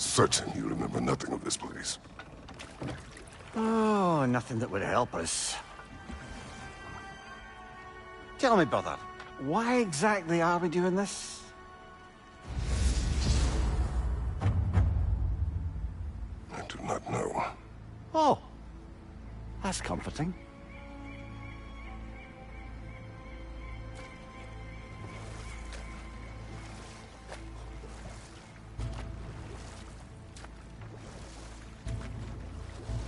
certain you remember nothing of this place. Oh, nothing that would help us. Tell me, brother, why exactly are we doing this? I do not know. Oh, that's comforting.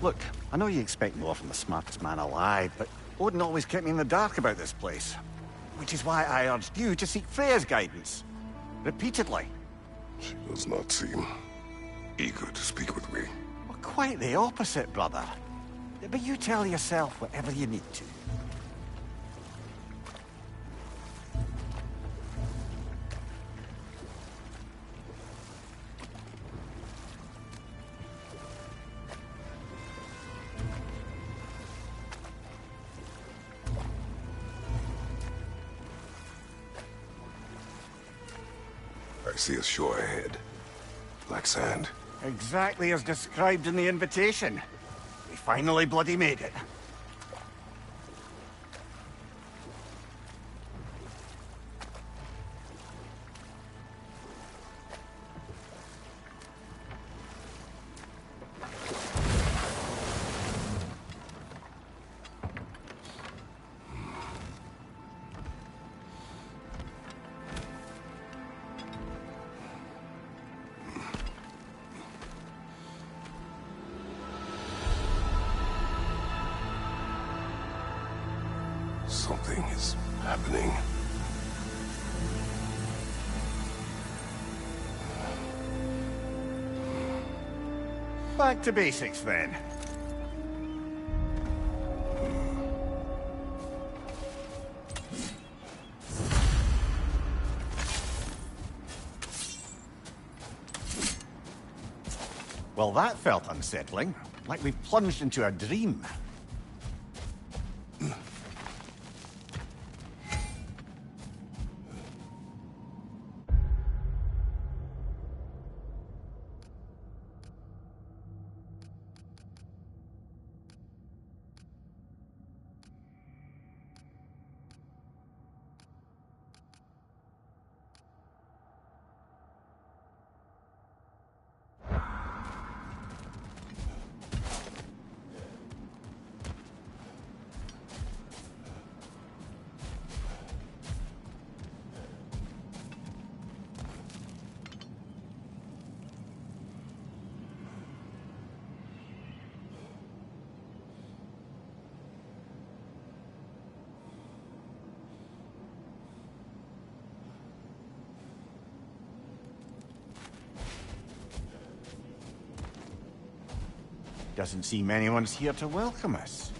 Look, I know you expect more from the smartest man alive, but Odin always kept me in the dark about this place. Which is why I urged you to seek Freya's guidance. Repeatedly. She does not seem eager to speak with me. Well, quite the opposite, brother. But you tell yourself whatever you need to. I see a shore ahead. Black sand. Exactly as described in the invitation. We finally bloody made it. Something is happening. Back to basics, then. Well, that felt unsettling. Like we plunged into a dream. Doesn't seem anyone's here to welcome us.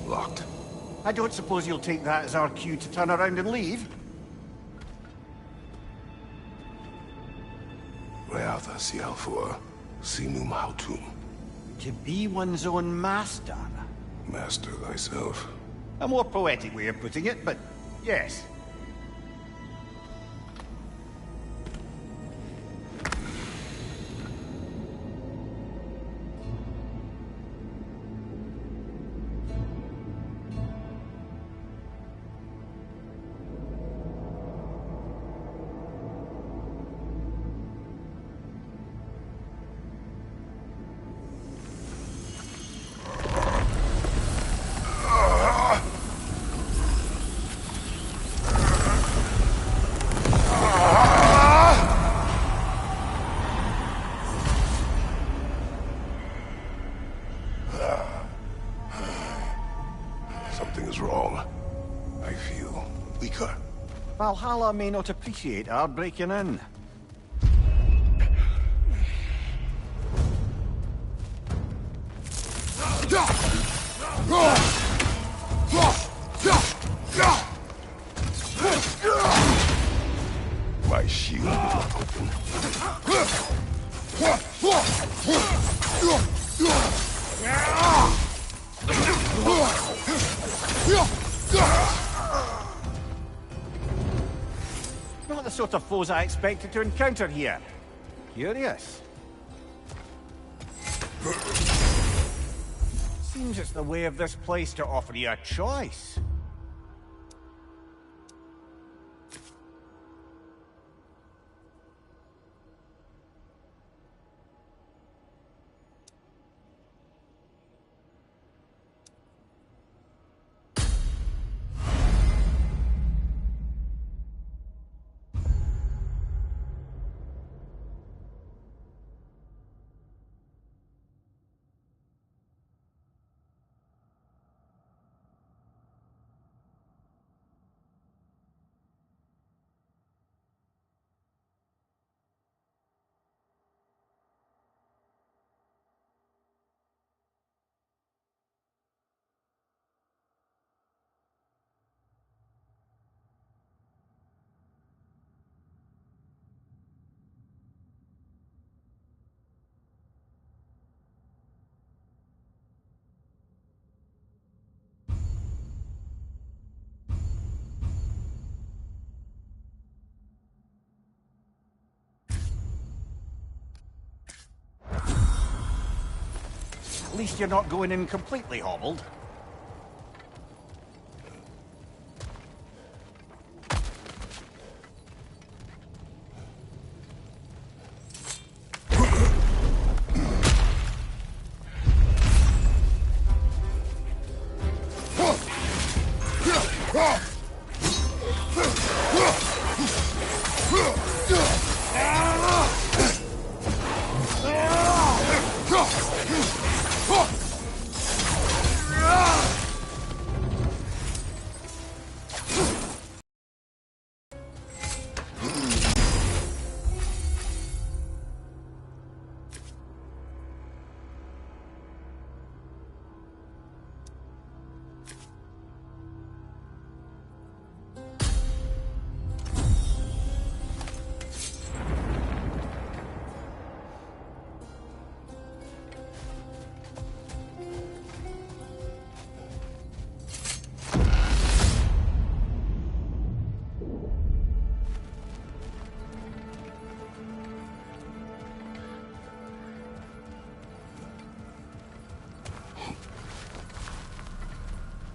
Locked. I don't suppose you'll take that as our cue to turn around and leave? Reatha Sialfur, Sinum Hautum. To be one's own master. Master thyself. A more poetic way of putting it, but yes. Something is wrong. I feel weaker. Valhalla may not appreciate our breaking in. My shield is not open. Not the sort of foes I expected to encounter here. Curious. Seems it's the way of this place to offer you a choice. At least you're not going in completely hobbled.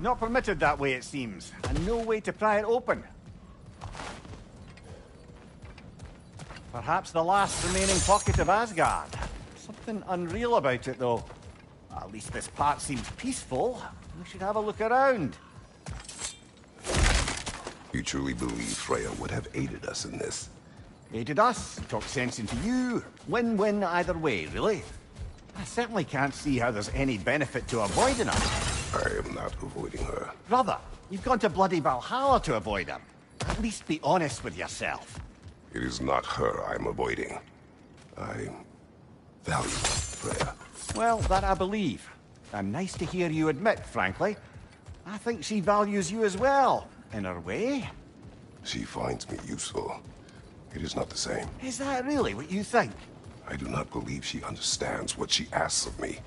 Not permitted that way, it seems, and no way to pry it open. Perhaps the last remaining pocket of Asgard. Something unreal about it, though. At least this part seems peaceful. We should have a look around. You truly believe Freya would have aided us in this? Aided us, talked sense into you. Win-win either way, really. I certainly can't see how there's any benefit to avoiding her. I am not avoiding her. Brother, you've gone to bloody Valhalla to avoid her. At least be honest with yourself. It is not her I'm avoiding. I value Freya. Well, that I believe. And nice to hear you admit, frankly. I think she values you as well, in her way. She finds me useful. It is not the same. Is that really what you think? I do not believe she understands what she asks of me.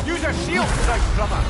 Use your shield, Strike Drummer!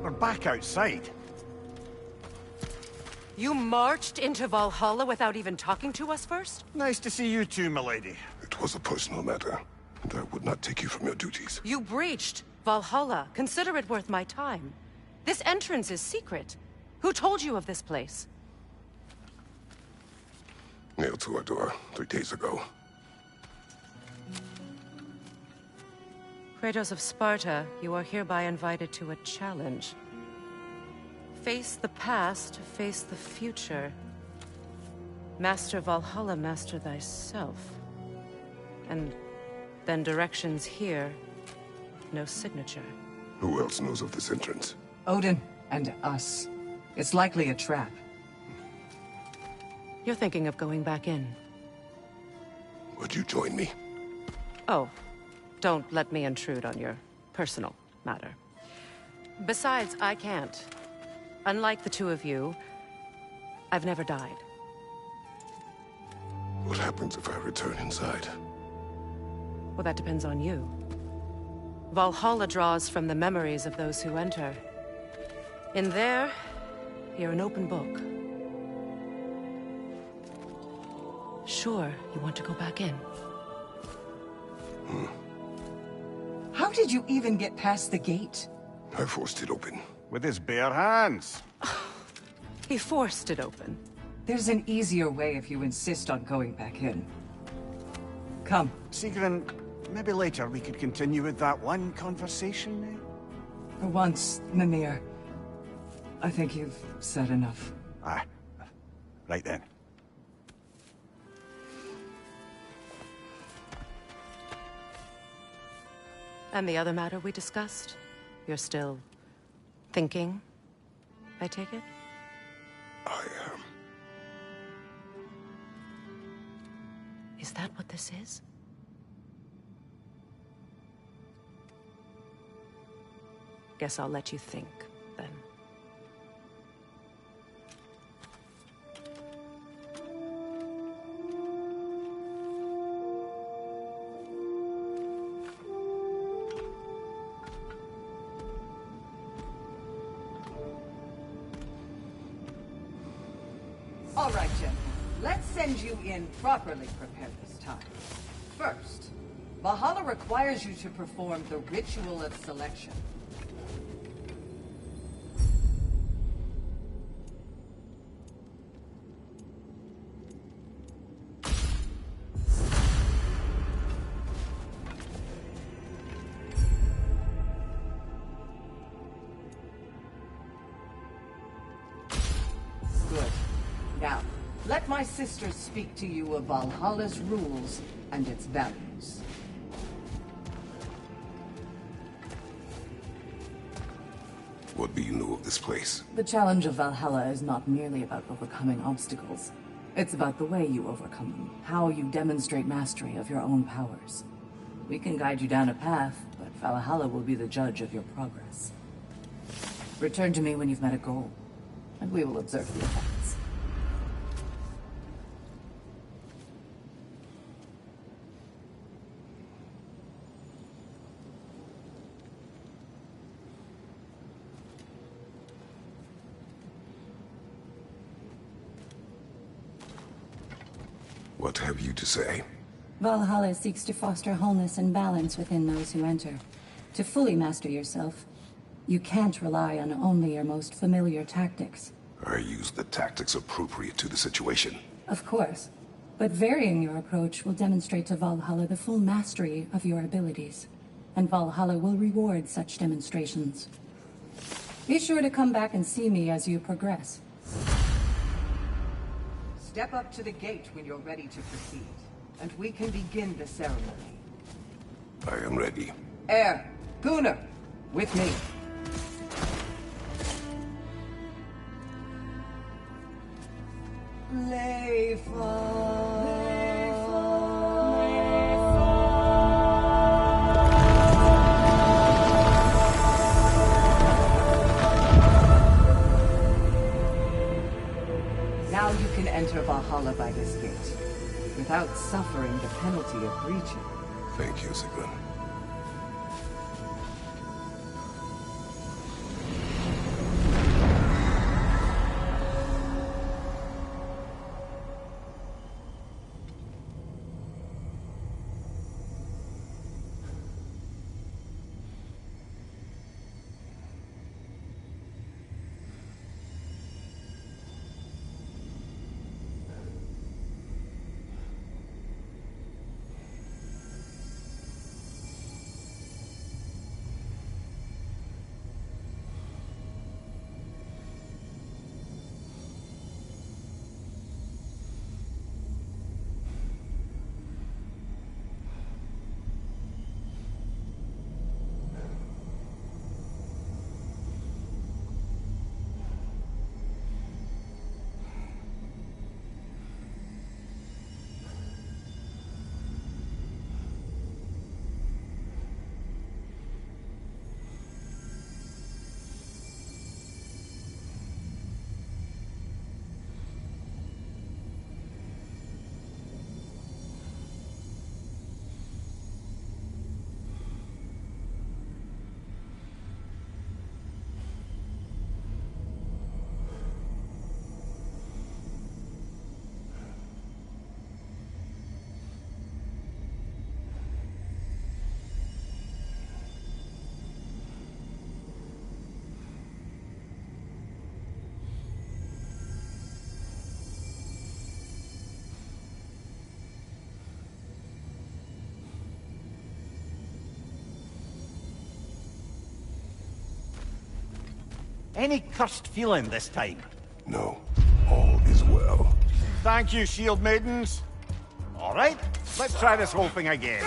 We're back outside. You marched into Valhalla without even talking to us first? Nice to see you too, milady. It was a personal matter, and I would not take you from your duties. You breached Valhalla. Consider it worth my time. This entrance is secret. Who told you of this place? Nailed to our door 3 days ago. Kratos of Sparta, you are hereby invited to a challenge. Face the past, face the future. Master Valhalla, master thyself. And then directions here, no signature. Who else knows of this entrance? Odin and us. It's likely a trap. You're thinking of going back in. Would you join me? Oh, don't let me intrude on your personal matter. Besides, I can't. Unlike the two of you, I've never died. What happens if I return inside? Well, that depends on you. Valhalla draws from the memories of those who enter. In there, you're an open book. Sure, you want to go back in. How did you even get past the gate? I forced it open. With his bare hands. He forced it open. There's an easier way if you insist on going back in. Come. Sigrun, maybe later we could continue with that one conversation, eh? For once, Mimir. I think you've said enough. Aye. Right then. And the other matter we discussed? You're still thinking, I take it? I am. Is that what this is? Guess I'll let you think, then. All right, gentlemen. Let's send you in properly prepared this time. First, Valhalla requires you to perform the ritual of selection. Good. Now, let my sisters speak to you of Valhalla's rules and its values. What do you know of this place? The challenge of Valhalla is not merely about overcoming obstacles. It's about the way you overcome them, how you demonstrate mastery of your own powers. We can guide you down a path, but Valhalla will be the judge of your progress. Return to me when you've met a goal, and we will observe the effects. What have you to say? Valhalla seeks to foster wholeness and balance within those who enter. To fully master yourself, you can't rely on only your most familiar tactics. I use the tactics appropriate to the situation. Of course, but varying your approach will demonstrate to Valhalla the full mastery of your abilities, and Valhalla will reward such demonstrations. Be sure to come back and see me as you progress. Step up to the gate when you're ready to proceed, and we can begin the ceremony. I am ready. Air, Gunnar, with me. Now you can enter Valhalla by this gate, without suffering the penalty of breaching. Thank you, Sigrun. Any cursed feeling this time? No, all is well. Thank you, shield maidens. All right, let's try this whole thing again.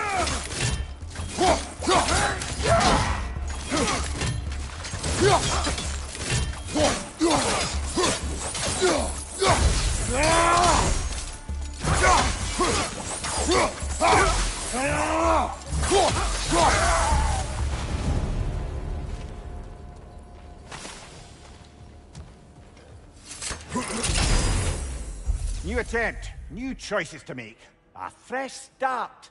New attempt, new choices to make. A fresh start.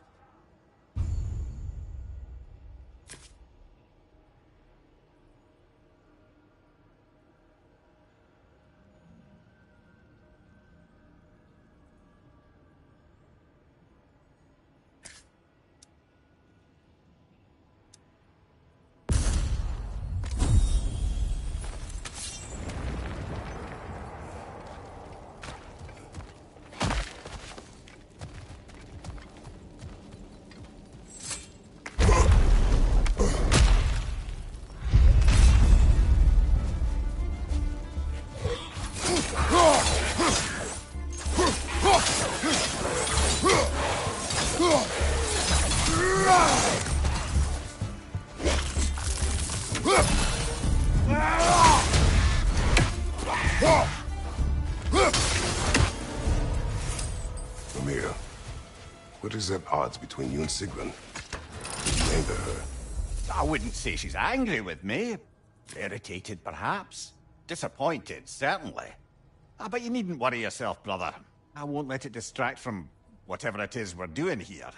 Amir, what is at odds between you and Sigrun? Did you anger her? I wouldn't say she's angry with me. Irritated, perhaps. Disappointed, certainly. But you needn't worry yourself, brother. I won't let it distract from whatever it is we're doing here.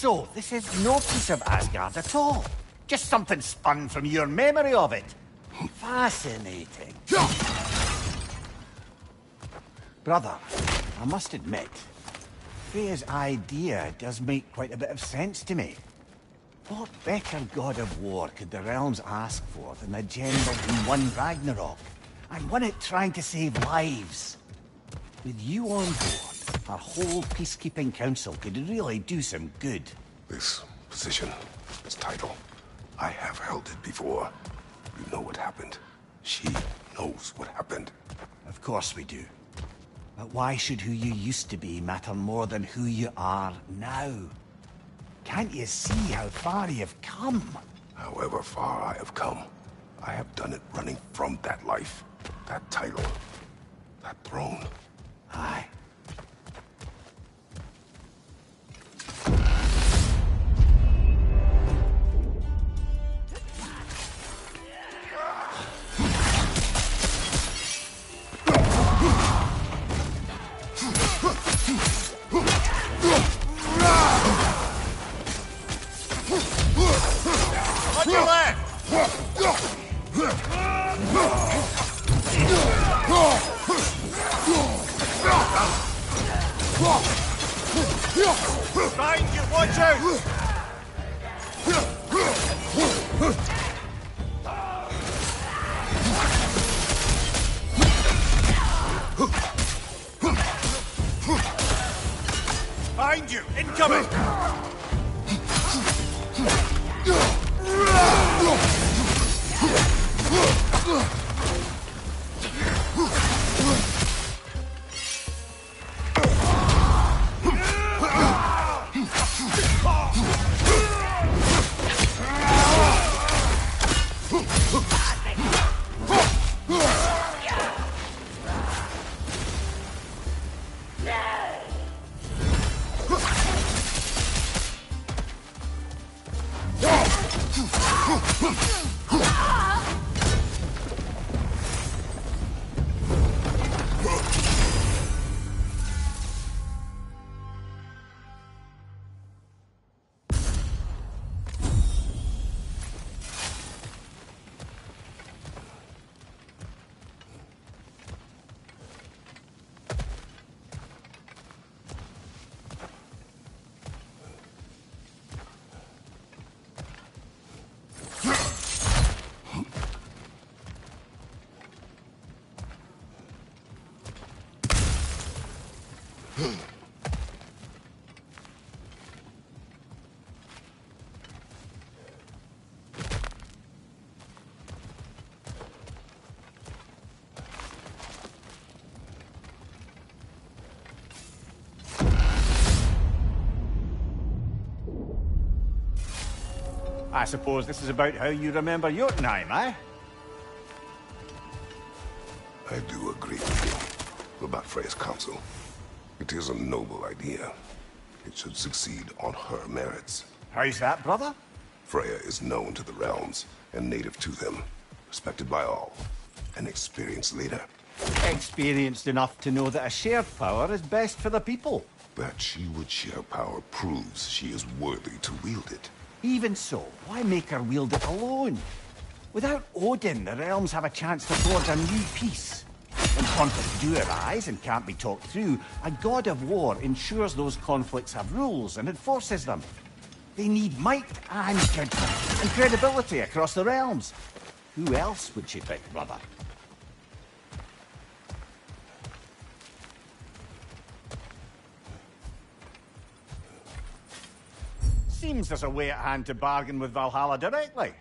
So, this is no piece of Asgard at all. Just something spun from your memory of it. Fascinating. Brother, I must admit, Freya's idea does make quite a bit of sense to me. What better god of war could the realms ask for than a general who won Ragnarok, and won it trying to save lives? With you on board, our whole peacekeeping council could really do some good. This position, this title, I have held it before. You know what happened. She knows what happened. Of course we do. But why should who you used to be matter more than who you are now? Can't you see how far you've come? However far I have come, I have done it running from that life, that title, that throne. Aye. On your left! Behind you, watch out! Behind you, incoming! I suppose this is about how you remember Jotunheim, eh? I do agree with you about Freya's council. It is a noble idea. It should succeed on her merits. How's that, brother? Freya is known to the realms and native to them, respected by all, an experienced leader. Experienced enough to know that a shared power is best for the people. That she would share power proves she is worthy to wield it. Even so, why make her wield it alone? Without Odin, the realms have a chance to forge a new peace. When conflicts do arise and can't be talked through, a god of war ensures those conflicts have rules and enforces them. They need might and judgment and credibility across the realms. Who else would she pick, brother? Seems there's a way at hand to bargain with Valhalla directly.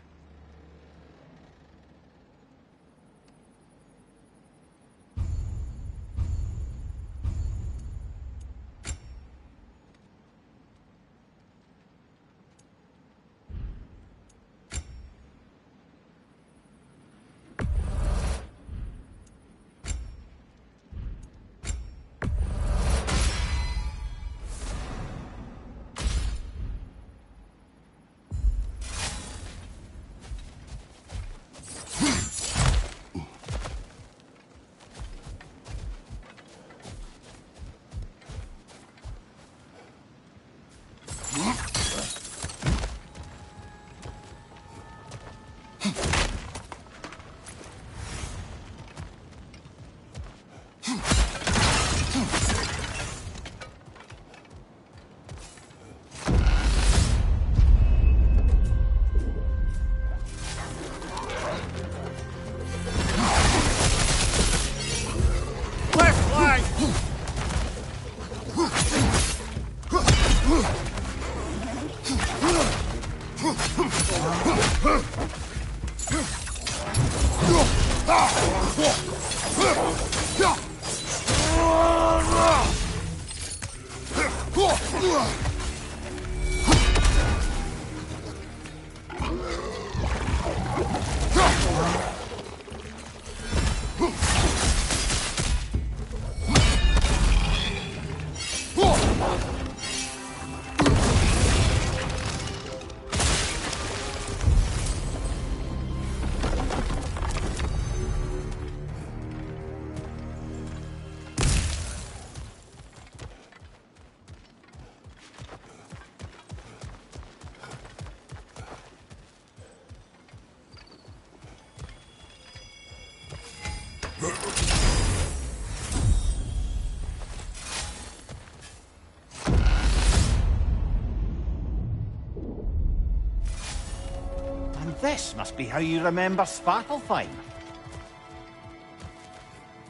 This must be how you remember Svartalfheim.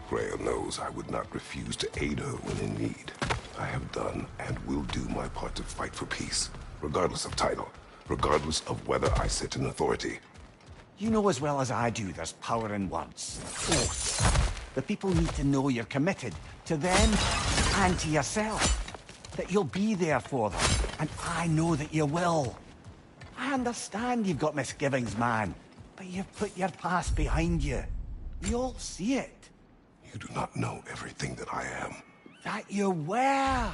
Freya knows I would not refuse to aid her when in need. I have done and will do my part to fight for peace, regardless of title, regardless of whether I sit in authority. You know as well as I do there's power in words. Oaths. The people need to know you're committed to them and to yourself. That you'll be there for them. And I know that you will. I understand you've got misgivings, man. But you've put your past behind you. We all see it. You do not know everything that I am. That you were.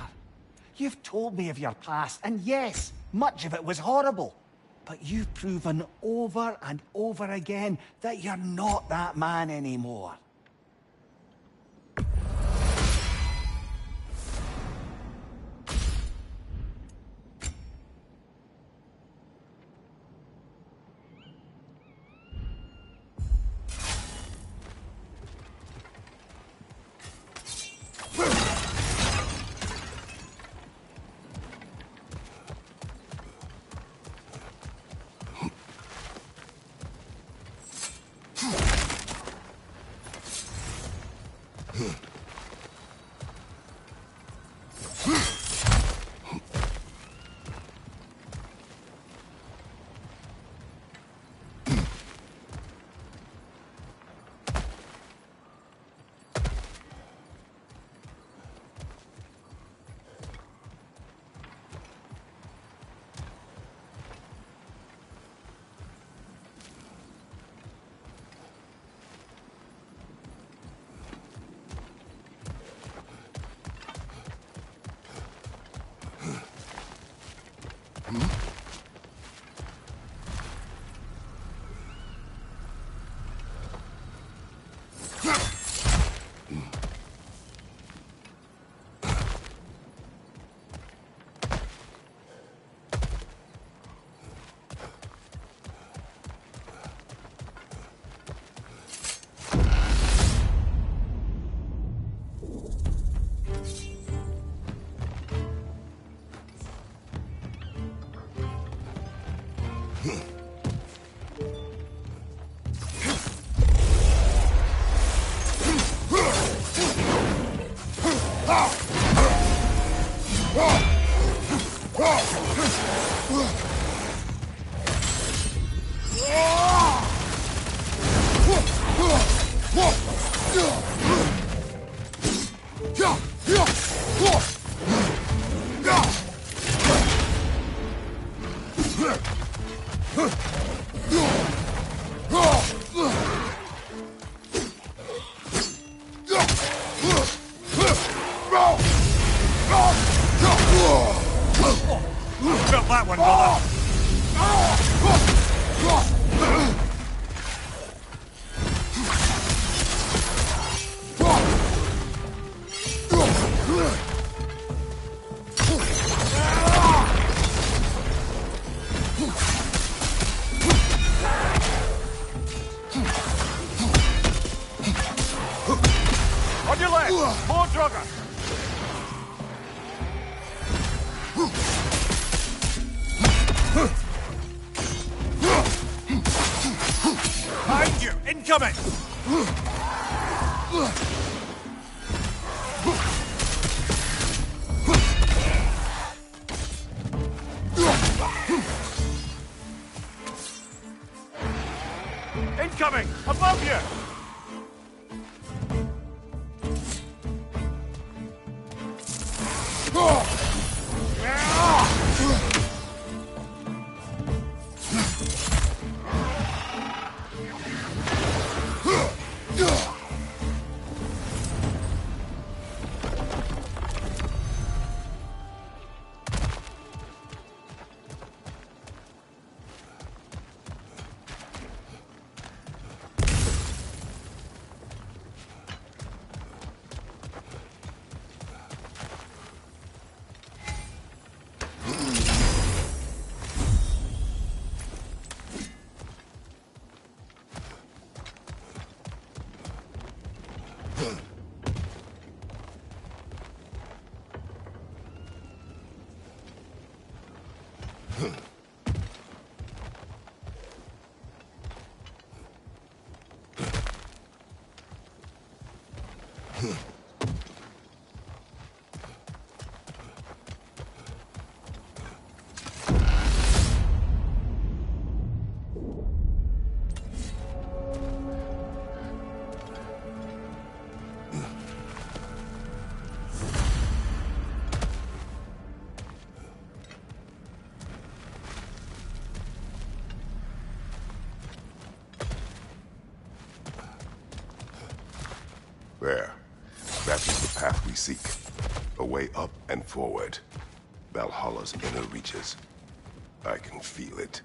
You've told me of your past, and yes, much of it was horrible. But you've proven over and over again that you're not that man anymore. Got that one, brother. On your left, more Drugger. Behind you, incoming! Incoming! Above you! There. That is the path we seek. A way up and forward. Valhalla's inner reaches. I can feel it.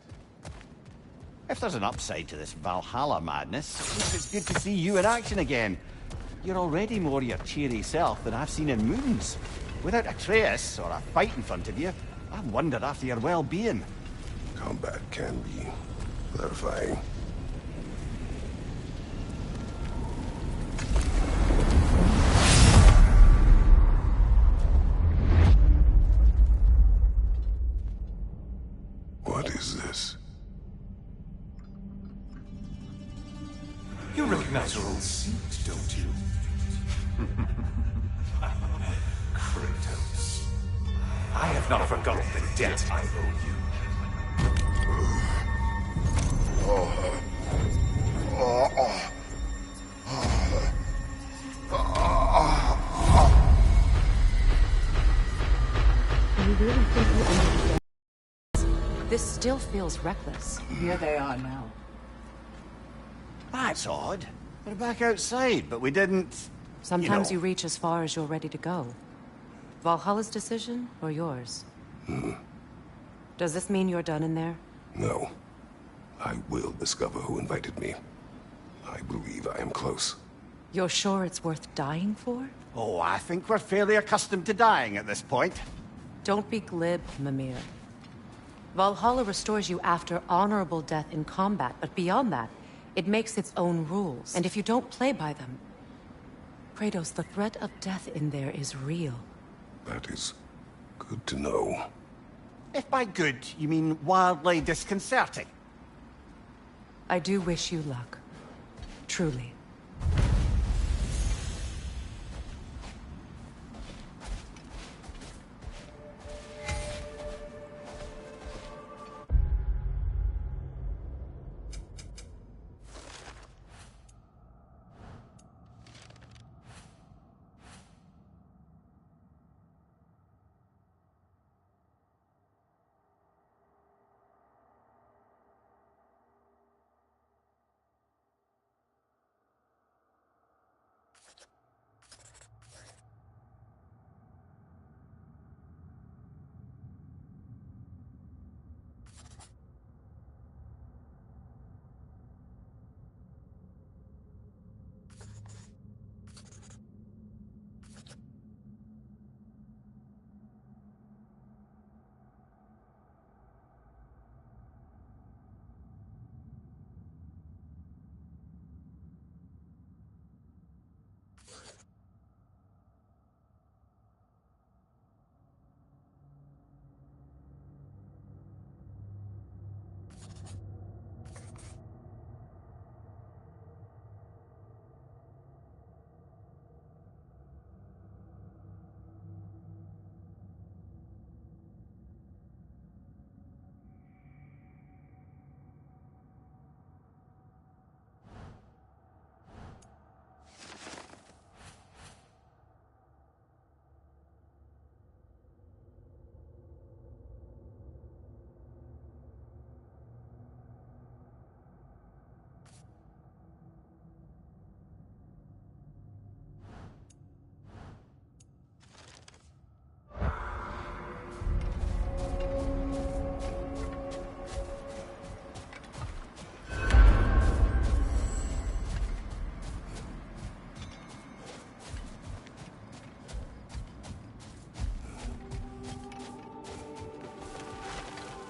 If there's an upside to this Valhalla madness, it's good to see you in action again. You're already more your cheery self than I've seen in moons. Without Atreus or a fight in front of you, I wonder after your well-being. Combat can be clarifying. What is this? You recognize your old seat, don't you? Kratos. I have not forgotten the debt I owe you. You really think you understand? This still feels reckless. Here they are now. That's odd. We're back outside, but we didn't... Sometimes you you know. reach as far as you're ready to go. Valhalla's decision, or yours? Does this mean you're done in there? No. I will discover who invited me. I believe I am close. You're sure it's worth dying for? Oh, I think we're fairly accustomed to dying at this point. Don't be glib, Mimir. Valhalla restores you after honorable death in combat, but beyond that, it makes its own rules. And if you don't play by them... Kratos, the threat of death in there is real. That is good to know. If by good, you mean wildly disconcerting. I do wish you luck. Truly.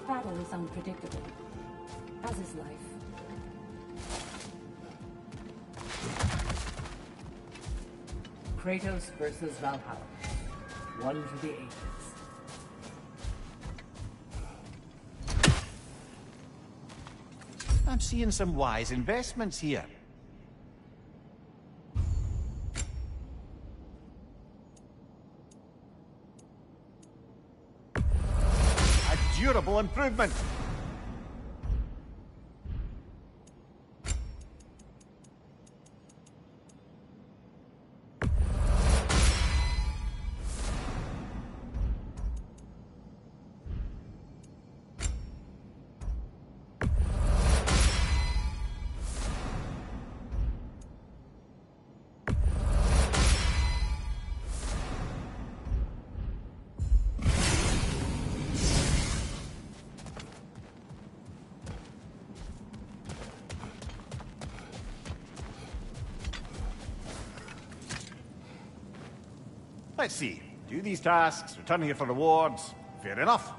Battle is unpredictable, as is life. Kratos versus Valhalla. One for the ages. I'm seeing some wise investments here. durable improvement. Let's see. Do these tasks, return here for rewards. Fair enough.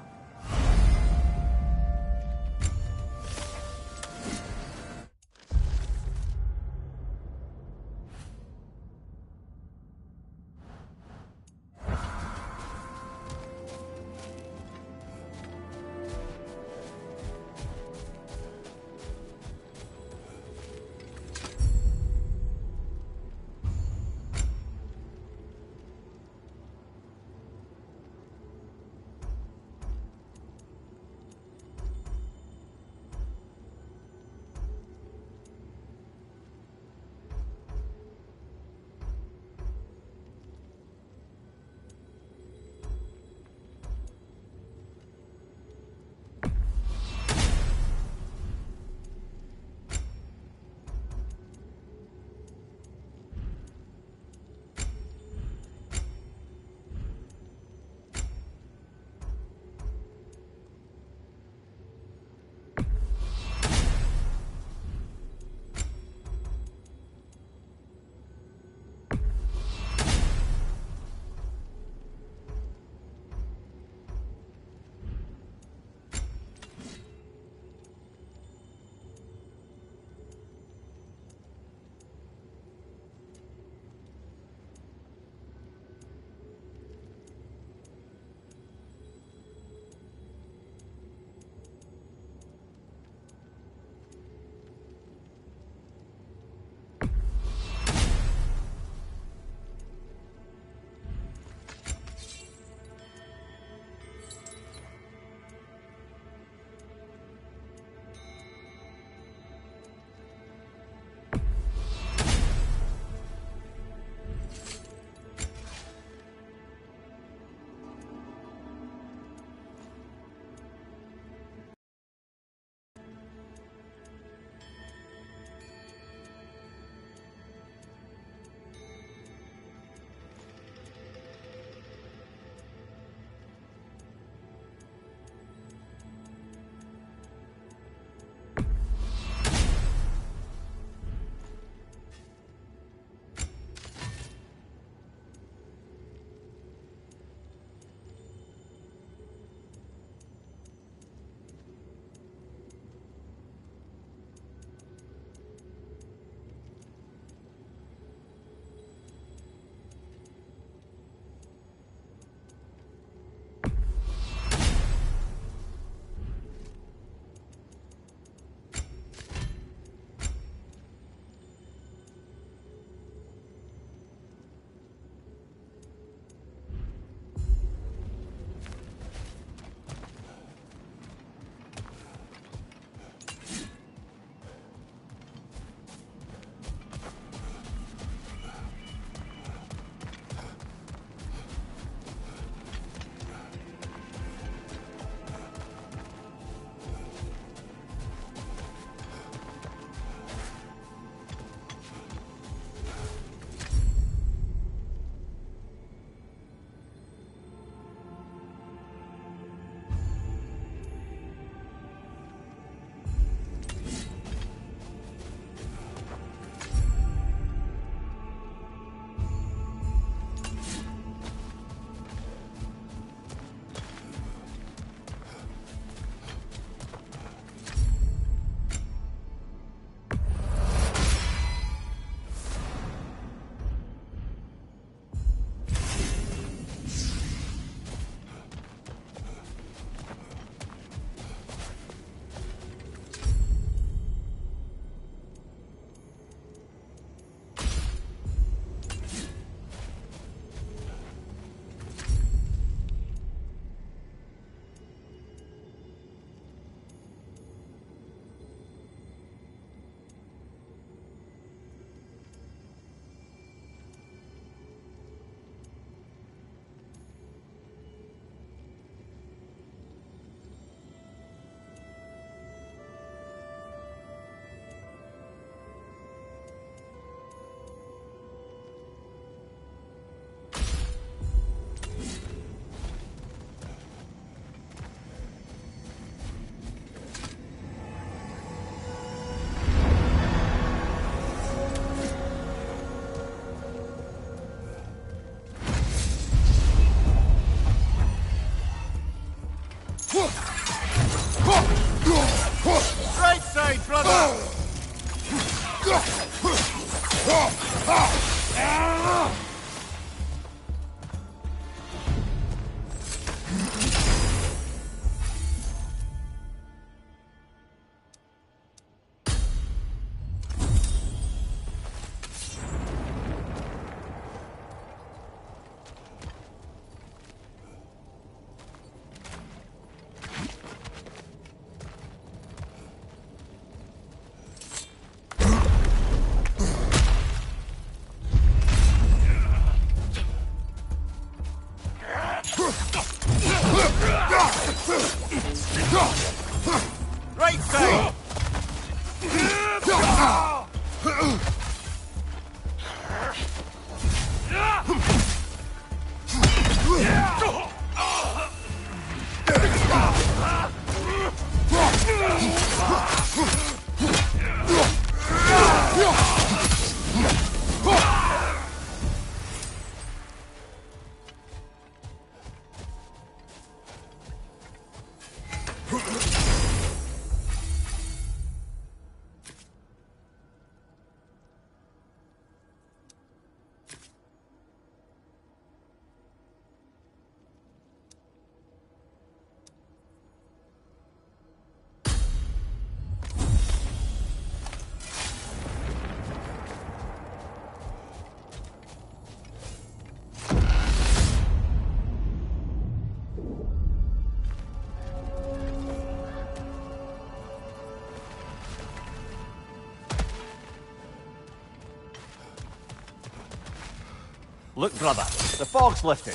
Look, brother, the fog's lifted.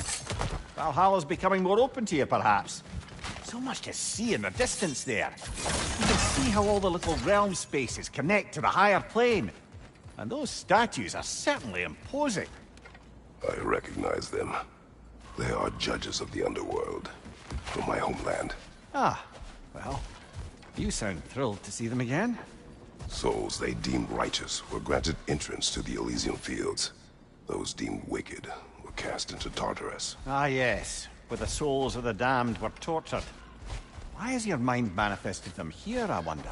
Valhalla's becoming more open to you, perhaps. So much to see in the distance there. You can see how all the little realm spaces connect to the higher plane. And those statues are certainly imposing. I recognize them. They are judges of the underworld, from my homeland. Ah, well, you sound thrilled to see them again. Souls they deemed righteous were granted entrance to the Elysian fields. Those deemed wicked were cast into Tartarus. Ah, yes, where the souls of the damned were tortured. Why has your mind manifested them here, I wonder?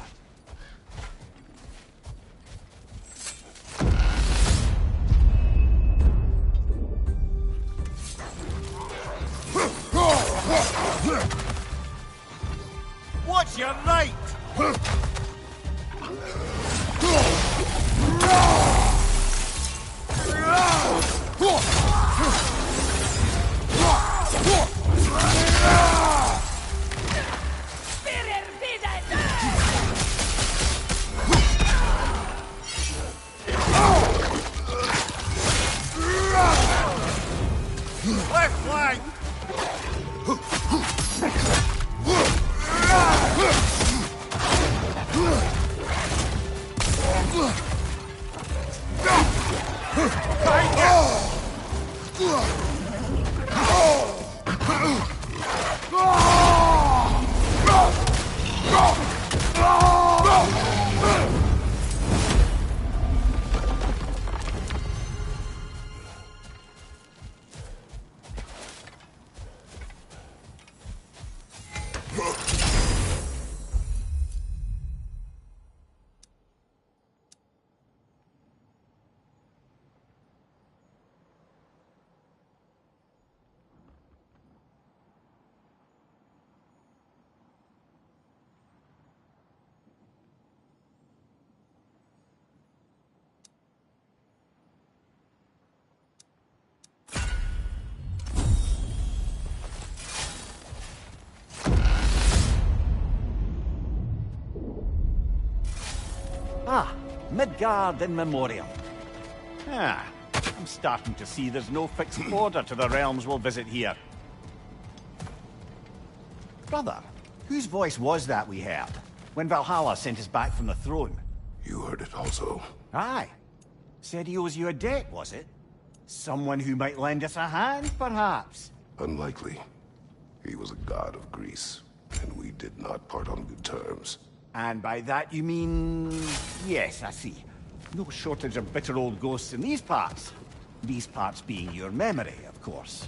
What's your right? Left flank! Ah, Midgard in memoriam. Ah, I'm starting to see there's no fixed order to the realms we'll visit here. Brother, whose voice was that we heard when Valhalla sent us back from the throne? You heard it also. Aye. Said he owes you a debt, was it? Someone who might lend us a hand, perhaps? Unlikely. He was a god of Greece, and we did not part on good terms. And by that you mean... Yes, I see. No shortage of bitter old ghosts in these parts. These parts being your memory, of course.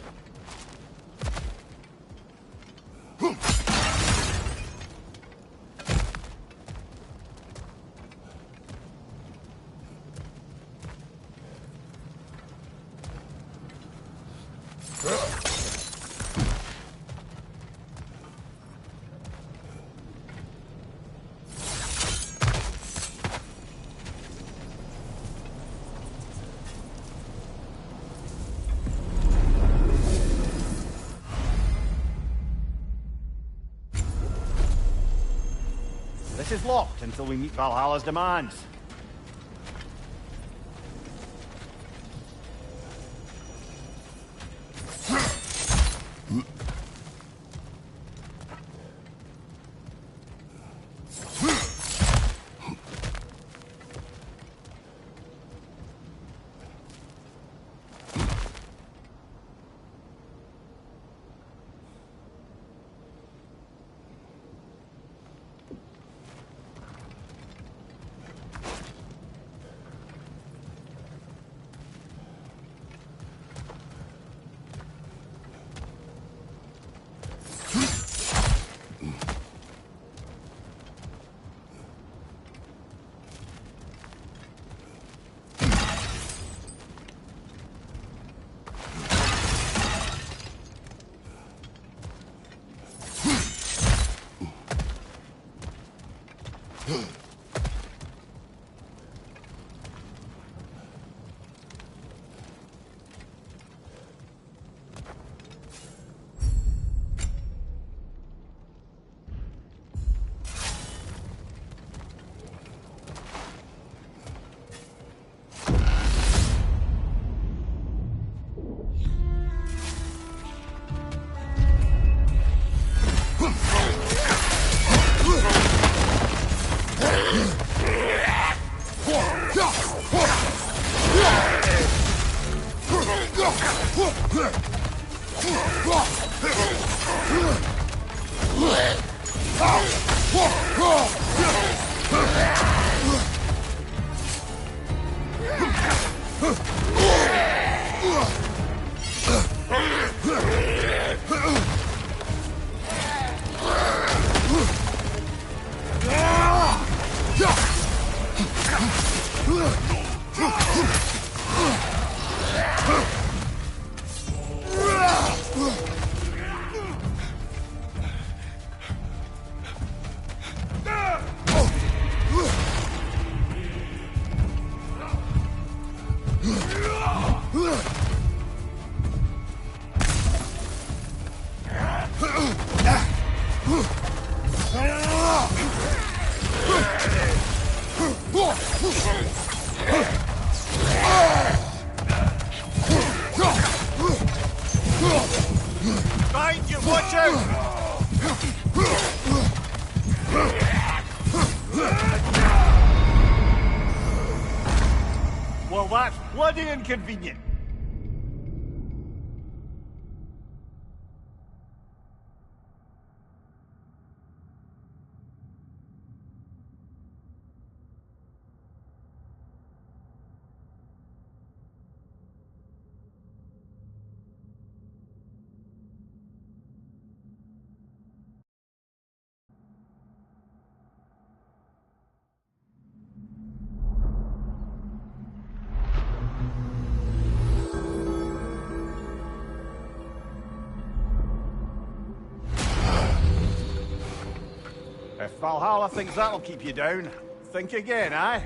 This is locked until we meet Valhalla's demands. Behind you, watch out! Well, that's bloody inconvenient. If Valhalla thinks that'll keep you down, think again, eh?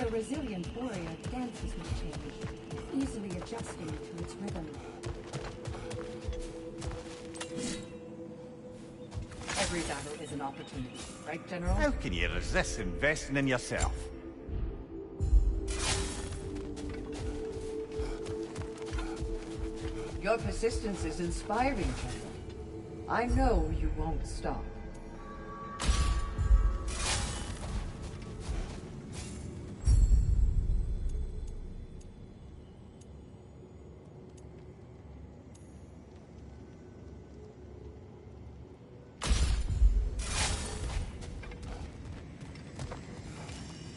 The resilient warrior dances with change, easily adjusting to its rhythm. Every battle is an opportunity, right, General? How can you resist investing in yourself? Your persistence is inspiring, General. I know you won't stop.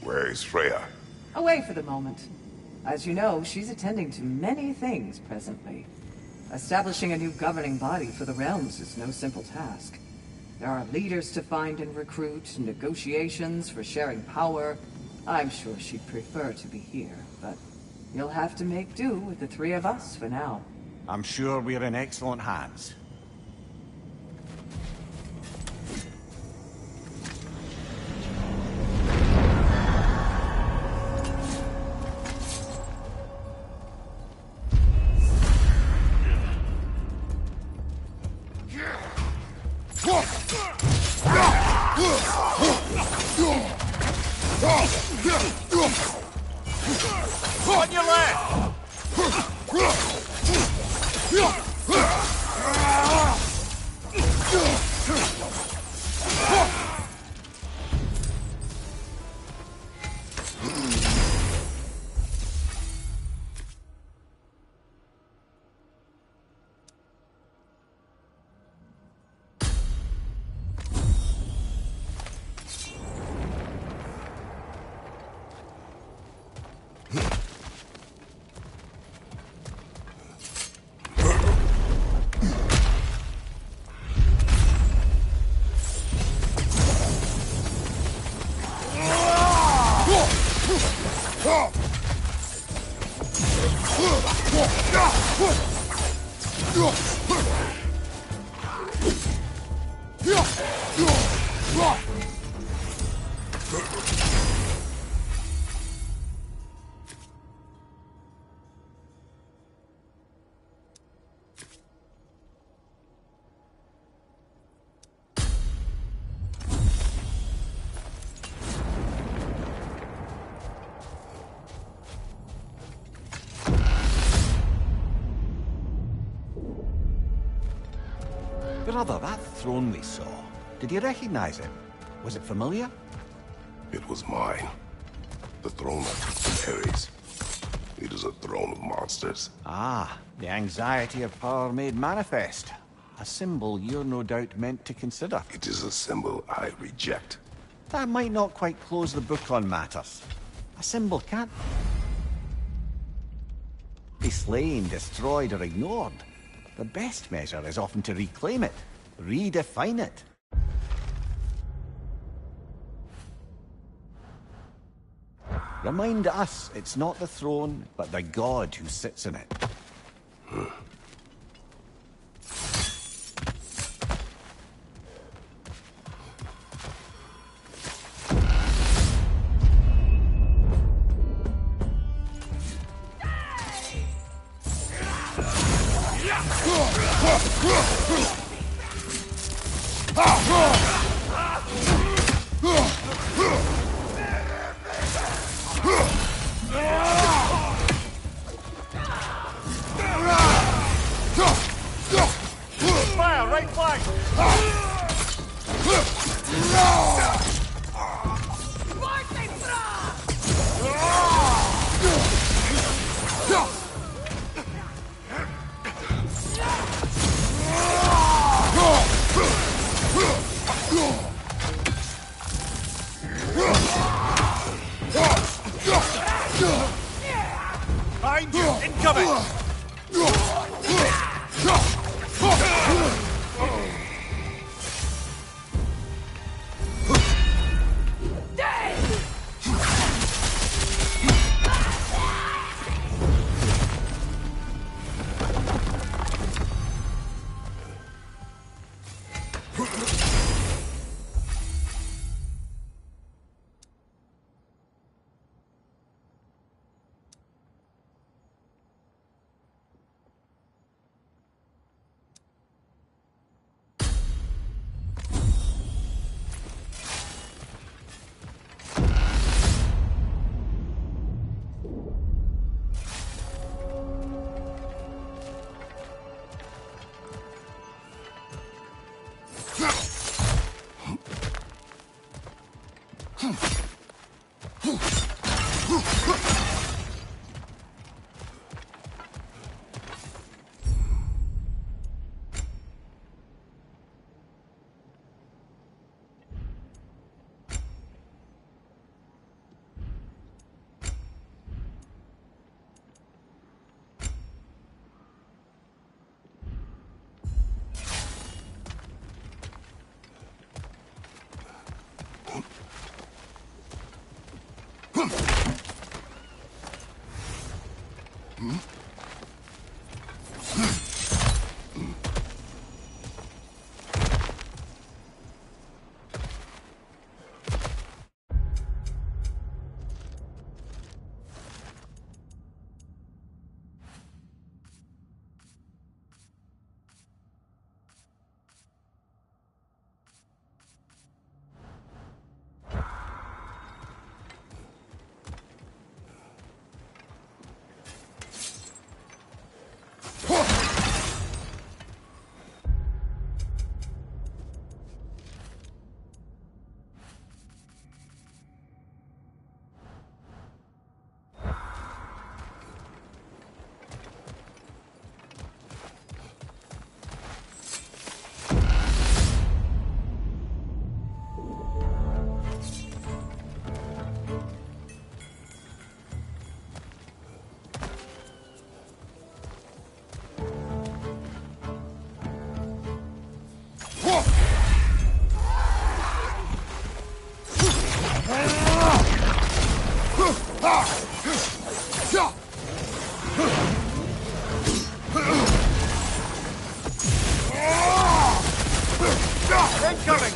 Where is Freya? Away for the moment. As you know, she's attending to many things presently. Establishing a new governing body for the realms is no simple task. There are leaders to find and recruit, negotiations for sharing power. I'm sure she'd prefer to be here, but you'll have to make do with the three of us for now. I'm sure we're in excellent hands. On your left! Brother, that throne we saw, did you recognize it? Was it familiar? It was mine. The throne I took from Ares. It is a throne of monsters. Ah, the anxiety of power made manifest. A symbol you're no doubt meant to consider. It is a symbol I reject. That might not quite close the book on matters. A symbol can't be slain, destroyed, or ignored. The best measure is often to reclaim it, redefine it. Remind us it's not the throne, but the god who sits in it. Fire, right flank! Behind you! Incoming! Incoming!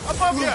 Above you!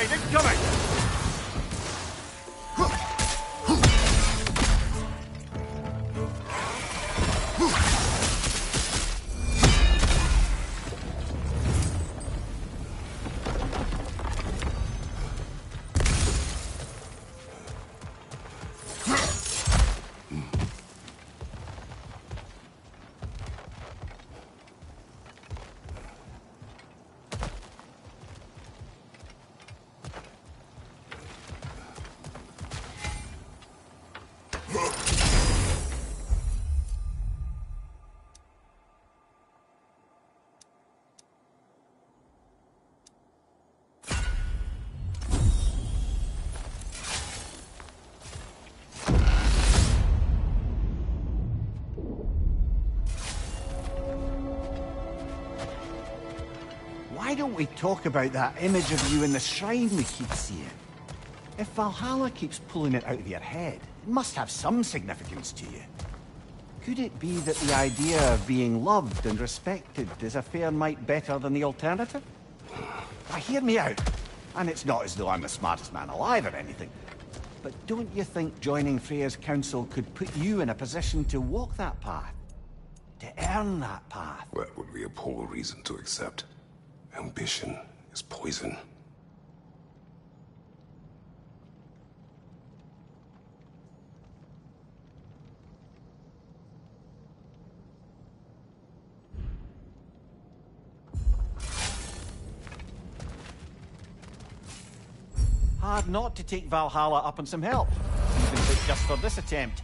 side, incoming! Why don't we talk about that image of you in the shrine we keep seeing? If Valhalla keeps pulling it out of your head, it must have some significance to you. Could it be that the idea of being loved and respected is a fair mite better than the alternative? Now, hear me out. And it's not as though I'm the smartest man alive or anything. But don't you think joining Freya's council could put you in a position to walk that path? To earn that path? That would be a poor reason to accept. Ambition is poison. Hard not to take Valhalla up on some help, even if it's just for this attempt.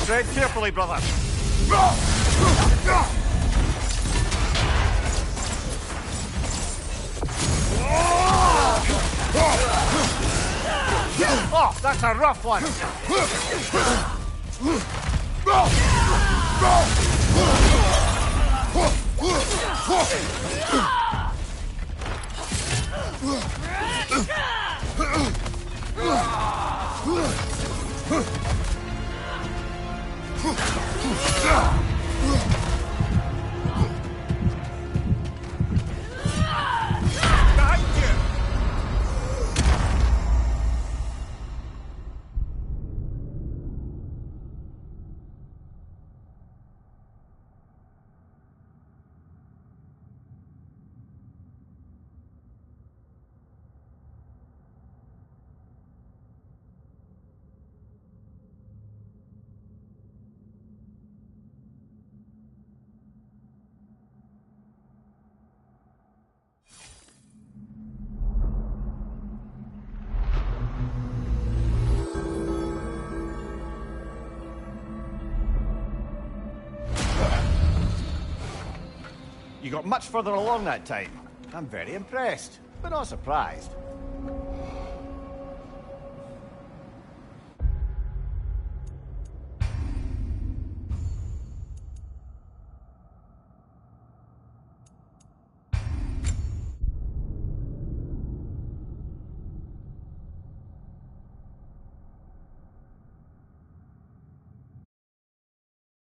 Tread carefully, brother. Oh, that's a rough one. You got much further along that time. I'm very impressed, but not surprised.